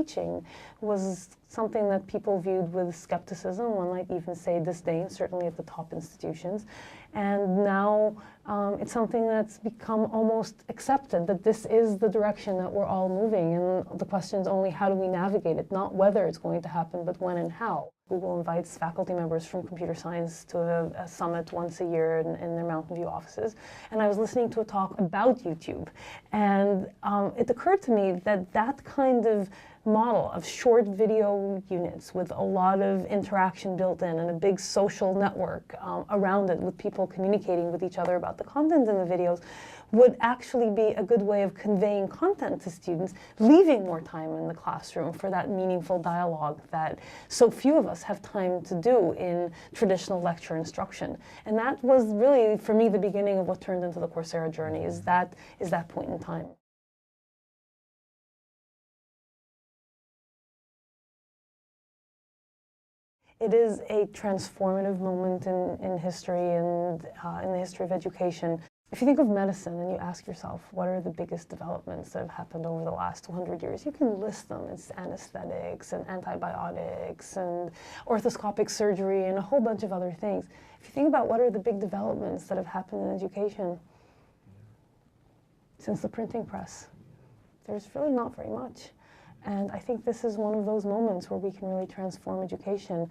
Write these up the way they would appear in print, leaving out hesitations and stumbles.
teaching was something that people viewed with skepticism, one might even say disdain, certainly at the top institutions. And now it's something that's become almost accepted, that this is the direction that we're all moving, and the question is only how do we navigate it, not whether it's going to happen, but when and how. Google invites faculty members from computer science to a summit once a year in their Mountain View offices, and I was listening to a talk about YouTube, and it occurred to me that that kind of model of short video units with a lot of interaction built in and a big social network around it with people communicating with each other about the content in the videos would actually be a good way of conveying content to students, leaving more time in the classroom for that meaningful dialogue that so few of us have time to do in traditional lecture instruction. And that was really, for me, the beginning of what turned into the Coursera journey, is that point in time. It is a transformative moment in history and in the history of education. If you think of medicine and you ask yourself, what are the biggest developments that have happened over the last 200 years? You can list them. It's anesthetics and antibiotics and orthoscopic surgery and a whole bunch of other things. If you think about what are the big developments that have happened in education since the printing press, there's really not very much. And I think this is one of those moments where we can really transform education.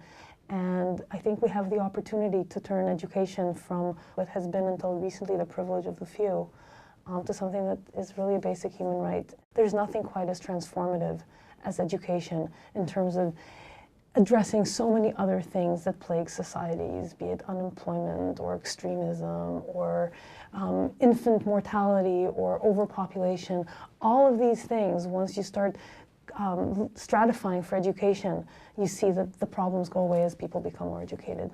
And I think we have the opportunity to turn education from what has been until recently the privilege of the few to something that is really a basic human right. There's nothing quite as transformative as education in terms of addressing so many other things that plague societies, be it unemployment or extremism or infant mortality or overpopulation. All of these things, once you start stratifying for education, you see that the problems go away as people become more educated.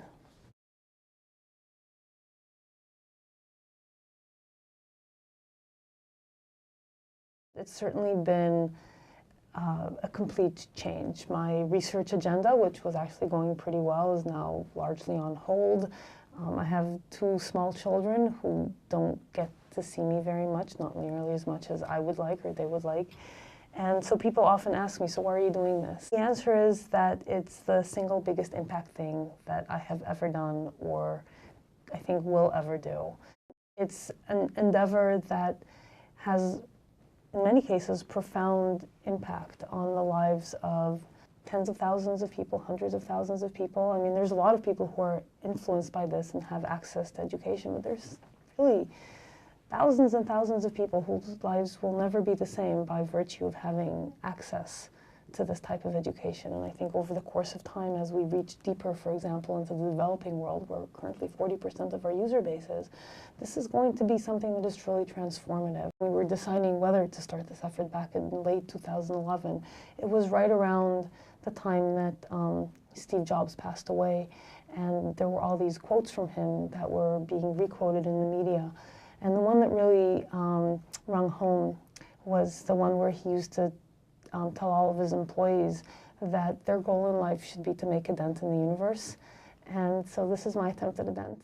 It's certainly been a complete change. My research agenda, which was actually going pretty well, is now largely on hold. I have 2 small children who don't get to see me very much, not nearly as much as I would like or they would like. And so people often ask me, so why are you doing this? The answer is that it's the single biggest impact thing that I have ever done or I think will ever do. It's an endeavor that has, in many cases, profound impact on the lives of tens of thousands of people, hundreds of thousands of people. I mean, there's a lot of people who are influenced by this and have access to education, but there's really thousands and thousands of people whose lives will never be the same by virtue of having access to this type of education. And I think over the course of time, as we reach deeper, for example, into the developing world, where currently 40% of our user base is, this is going to be something that is truly transformative. We were deciding whether to start this effort back in late 2011. It was right around the time that Steve Jobs passed away, and there were all these quotes from him that were being re-quoted in the media. And the one that really rung home was the one where he used to tell all of his employees that their goal in life should be to make a dent in the universe. And so this is my attempt at a dent.